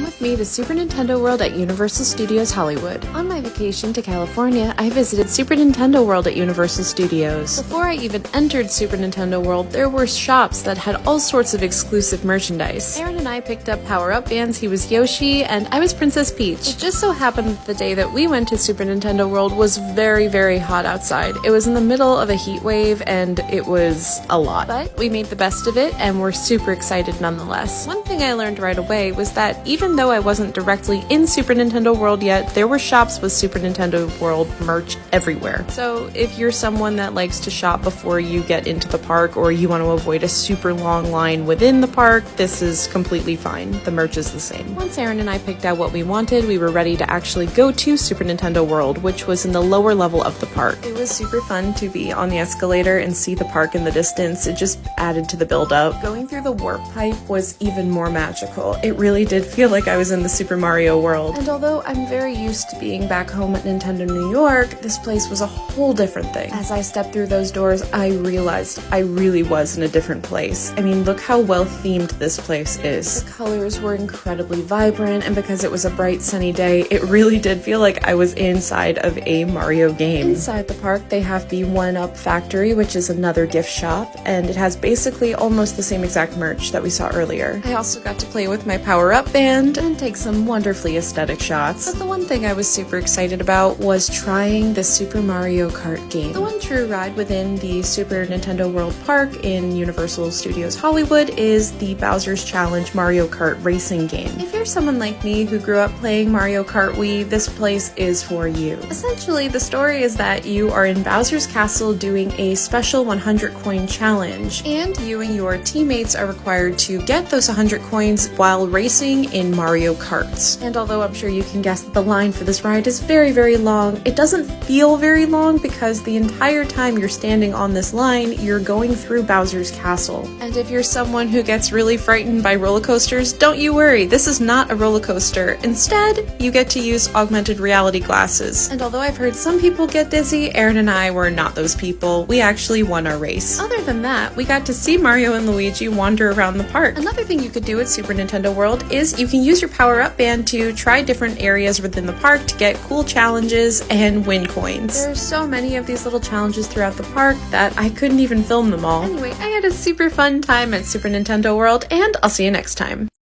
with me to Super Nintendo World at Universal Studios Hollywood. On my vacation to California, I visited Super Nintendo World at Universal Studios. Before I even entered Super Nintendo World, there were shops that had all sorts of exclusive merchandise. Aaron and I picked up power-up bands. He was Yoshi, and I was Princess Peach. It just so happened that the day that we went to Super Nintendo World was very, very hot outside. It was in the middle of a heat wave, and it was a lot. But we made the best of it, and we're super excited nonetheless. One thing I learned right away was that even though I wasn't directly in Super Nintendo World yet, there were shops with Super Nintendo World merch everywhere. So if you're someone that likes to shop before you get into the park, or you want to avoid a super long line within the park, this is completely fine. The merch is the same. Once Aaron and I picked out what we wanted, we were ready to actually go to Super Nintendo World, which was in the lower level of the park. It was super fun to be on the escalator and see the park in the distance. It just added to the build-up. Going through the warp pipe was even more magical. It really did feel like I was in the Super Mario world. And although I'm very used to being back home at Nintendo New York, this place was a whole different thing. As I stepped through those doors, I realized I really was in a different place. I mean, look how well themed this place is. The colors were incredibly vibrant, and because it was a bright sunny day, it really did feel like I was inside of a Mario game. Inside the park, they have the 1UP Factory, which is another gift shop, and it has basically almost the same exact merch that we saw earlier. I also got to play with my power-up band and take some wonderfully aesthetic shots. But the one thing I was super excited about was trying the Super Mario Kart game. The one true ride within the Super Nintendo World Park in Universal Studios Hollywood is the Bowser's Challenge Mario Kart racing game. If you're someone like me who grew up playing Mario Kart Wii, this place is for you. Essentially, the story is that you are in Bowser's Castle doing a special 100 coin challenge, and you and your teammates are required to get those 100 coins while racing in Mario Karts. And although I'm sure you can guess that the line for this ride is very, very long, it doesn't feel very long because the entire time you're standing on this line, you're going through Bowser's Castle. And if you're someone who gets really frightened by roller coasters, don't you worry, this is not a roller coaster. Instead, you get to use augmented reality glasses. And although I've heard some people get dizzy, Aaron and I were not those people. We actually won our race. Other than that, we got to see Mario and Luigi wander around the park. Another thing you could do at Super Nintendo World is you can use your power-up band to try different areas within the park to get cool challenges and win coins. There's so many of these little challenges throughout the park that I couldn't even film them all. Anyway, I had a super fun time at Super Nintendo World, and I'll see you next time.